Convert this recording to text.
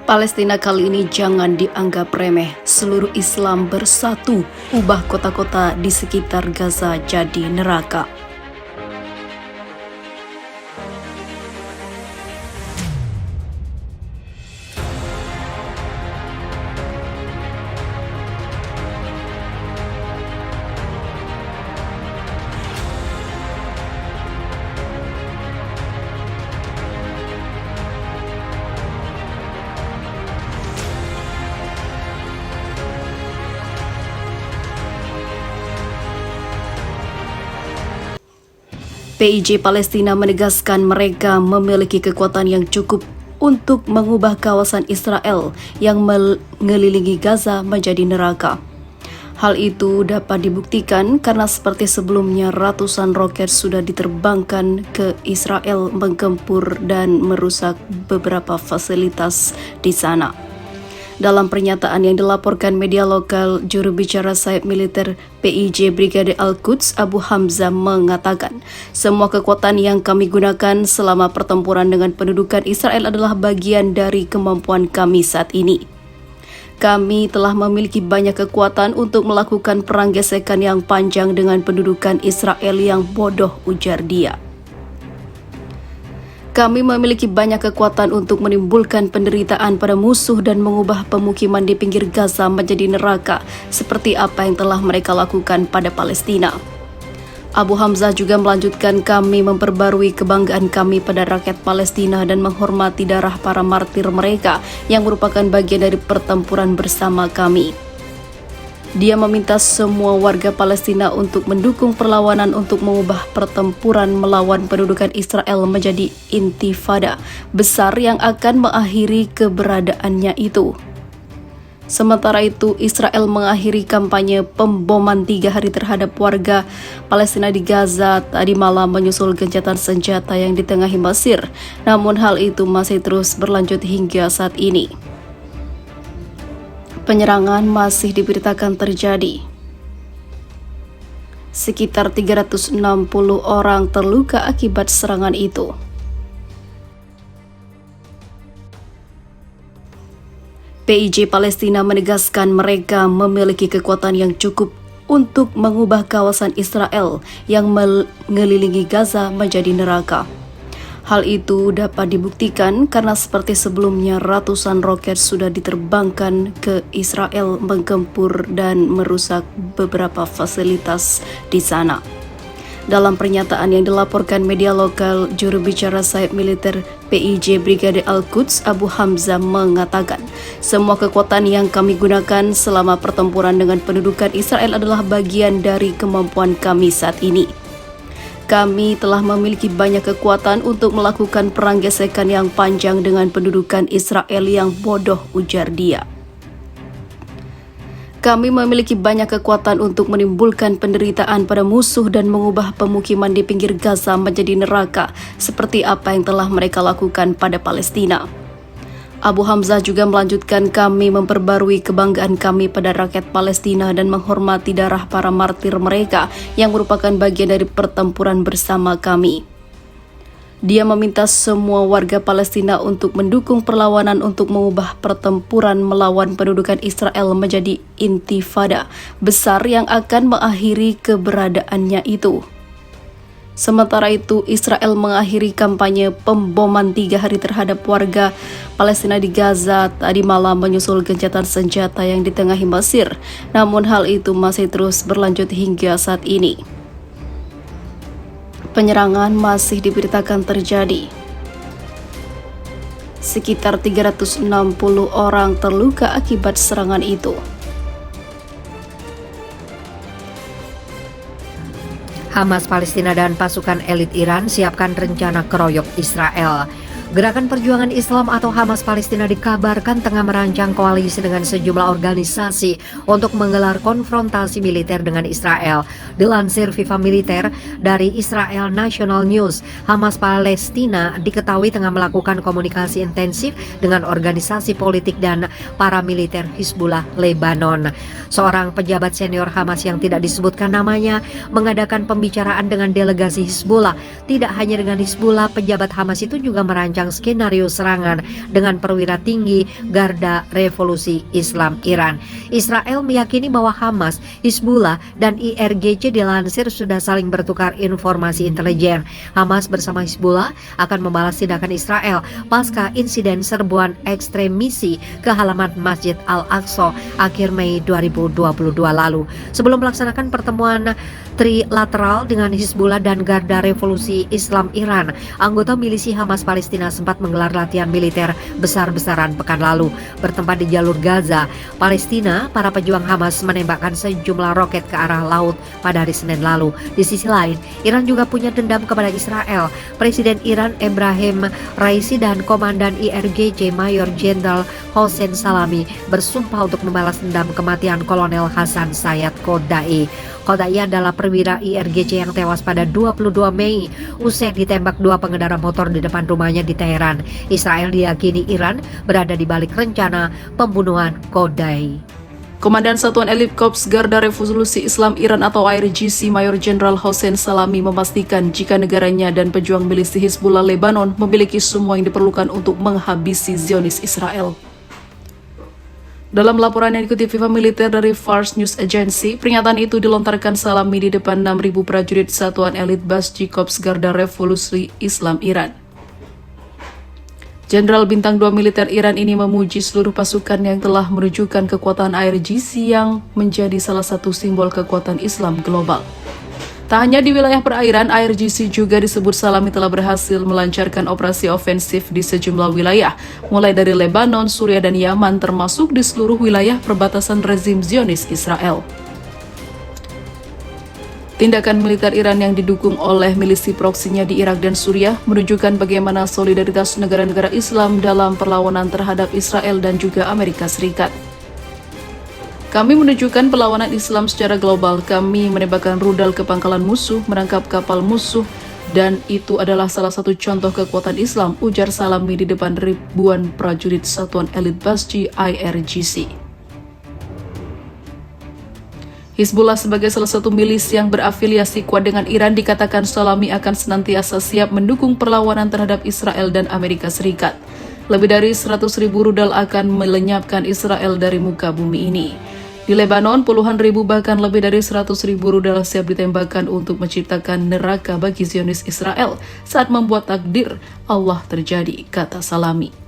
Palestina kali ini jangan dianggap remeh. Seluruh Islam bersatu, ubah kota-kota di sekitar Gaza jadi neraka. PIJ Palestina menegaskan mereka memiliki kekuatan yang cukup untuk mengubah kawasan Israel yang mengelilingi Gaza menjadi neraka. Hal itu dapat dibuktikan karena seperti sebelumnya ratusan roket sudah diterbangkan ke Israel menggempur dan merusak beberapa fasilitas di sana. Dalam pernyataan yang dilaporkan media lokal, juru bicara Sayap Militer PIJ Brigade Al-Quds Abu Hamzah mengatakan, semua kekuatan yang kami gunakan selama pertempuran dengan pendudukan Israel adalah bagian dari kemampuan kami saat ini. Kami telah memiliki banyak kekuatan untuk melakukan perang gesekan yang panjang dengan pendudukan Israel yang bodoh, ujar dia. Kami memiliki banyak kekuatan untuk menimbulkan penderitaan pada musuh dan mengubah pemukiman di pinggir Gaza menjadi neraka, seperti apa yang telah mereka lakukan pada Palestina. Abu Hamzah juga melanjutkan, kami memperbarui kebanggaan kami pada rakyat Palestina dan menghormati darah para martir mereka yang merupakan bagian dari pertempuran bersama kami. Dia meminta semua warga Palestina untuk mendukung perlawanan untuk mengubah pertempuran melawan pendudukan Israel menjadi intifada besar yang akan mengakhiri keberadaannya itu. Sementara itu, Israel mengakhiri kampanye pemboman 3 hari terhadap warga Palestina di Gaza tadi malam menyusul gencatan senjata yang ditengahi Mesir. Namun hal itu masih terus berlanjut hingga saat ini. Penyerangan masih diberitakan terjadi. Sekitar 360 orang terluka akibat serangan itu. PIJ Palestina menegaskan mereka memiliki kekuatan yang cukup untuk mengubah kawasan Israel yang mengelilingi Gaza menjadi neraka. Hal itu dapat dibuktikan karena seperti sebelumnya ratusan roket sudah diterbangkan ke Israel menggempur dan merusak beberapa fasilitas di sana. Dalam pernyataan yang dilaporkan media lokal, juru bicara Sayap Militer PIJ Brigade Al-Quds Abu Hamzah mengatakan, semua kekuatan yang kami gunakan selama pertempuran dengan pendudukan Israel adalah bagian dari kemampuan kami saat ini. Kami telah memiliki banyak kekuatan untuk melakukan perang gesekan yang panjang dengan pendudukan Israel yang bodoh, ujar dia. Kami memiliki banyak kekuatan untuk menimbulkan penderitaan pada musuh dan mengubah pemukiman di pinggir Gaza menjadi neraka, seperti apa yang telah mereka lakukan pada Palestina. Abu Hamzah juga melanjutkan, kami memperbarui kebanggaan kami pada rakyat Palestina dan menghormati darah para martir mereka yang merupakan bagian dari pertempuran bersama kami. Dia meminta semua warga Palestina untuk mendukung perlawanan untuk mengubah pertempuran melawan pendudukan Israel menjadi intifada besar yang akan mengakhiri keberadaannya itu. Sementara itu, Israel mengakhiri kampanye pemboman 3 hari terhadap warga Palestina di Gaza tadi malam menyusul gencatan senjata yang ditengahi Mesir. Namun hal itu masih terus berlanjut hingga saat ini. Penyerangan masih diberitakan terjadi. Sekitar 360 orang terluka akibat serangan itu. Hamas Palestina dan pasukan elit Iran siapkan rencana keroyok Israel. Gerakan Perjuangan Islam atau Hamas Palestina dikabarkan tengah merancang koalisi dengan sejumlah organisasi untuk menggelar konfrontasi militer dengan Israel. Dilansir Viva Militer dari Israel National News, Hamas Palestina diketahui tengah melakukan komunikasi intensif dengan organisasi politik dan paramiliter Hizbullah Lebanon. Seorang pejabat senior Hamas yang tidak disebutkan namanya mengadakan pembicaraan dengan delegasi Hizbullah. Tidak hanya dengan Hizbullah, pejabat Hamas itu juga merancang merancang skenario serangan dengan perwira tinggi Garda Revolusi Islam Iran. Israel meyakini bahwa Hamas, Hizbullah, dan IRGC dilansir sudah saling bertukar informasi intelijen. Hamas bersama Hizbullah akan membalas tindakan Israel pasca insiden serbuan ekstremisi ke halaman Masjid Al-Aqsa akhir Mei 2022 lalu. Sebelum melaksanakan pertemuan trilateral dengan Hizbullah dan Garda Revolusi Islam Iran, anggota milisi Hamas Palestina sempat menggelar latihan militer besar-besaran pekan lalu. Bertempat di jalur Gaza, Palestina, para pejuang Hamas menembakkan sejumlah roket ke arah laut pada hari Senin lalu. Di sisi lain, Iran juga punya dendam kepada Israel. Presiden Iran Ebrahim Raisi dan Komandan IRGC Mayor Jenderal Hossein Salami bersumpah untuk membalas dendam kematian Kolonel Hasan Sayyad Qodai. Qodai adalah perwira IRGC yang tewas pada 22 Mei usai ditembak dua pengendara motor di depan rumahnya di Teheran. Israel diyakini Iran berada di balik rencana pembunuhan Qodai. Komandan Satuan Elit Korps Garda Revolusi Islam Iran atau IRGC Mayor Jenderal Hossein Salami memastikan jika negaranya dan pejuang milisi Hizbullah Lebanon memiliki semua yang diperlukan untuk menghabisi Zionis Israel. Dalam laporan yang dikutip Viva Militer dari Fars News Agency, pernyataan itu dilontarkan Salami di depan 6.000 prajurit Satuan Elit Basji Korps Garda Revolusi Islam Iran. Jenderal Bintang 2 militer Iran ini memuji seluruh pasukan yang telah menunjukkan kekuatan IRGC yang menjadi salah satu simbol kekuatan Islam global. Tak hanya di wilayah perairan, IRGC juga disebut Salami telah berhasil melancarkan operasi ofensif di sejumlah wilayah, mulai dari Lebanon, Suriah, dan Yaman, termasuk di seluruh wilayah perbatasan rezim Zionis Israel. Tindakan militer Iran yang didukung oleh milisi proksinya di Irak dan Suriah menunjukkan bagaimana solidaritas negara-negara Islam dalam perlawanan terhadap Israel dan juga Amerika Serikat. Kami menunjukkan perlawanan Islam secara global. Kami menembakkan rudal ke pangkalan musuh, menangkap kapal musuh, dan itu adalah salah satu contoh kekuatan Islam, ujar Salami di depan ribuan prajurit Satuan Elit Basji IRGC. Hizbullah sebagai salah satu milis yang berafiliasi kuat dengan Iran, dikatakan Salami akan senantiasa siap mendukung perlawanan terhadap Israel dan Amerika Serikat. Lebih dari 100.000 rudal akan melenyapkan Israel dari muka bumi ini. Di Lebanon, puluhan ribu bahkan lebih dari 100.000 rudal siap ditembakkan untuk menciptakan neraka bagi Zionis Israel saat membuat takdir Allah terjadi, kata Salami.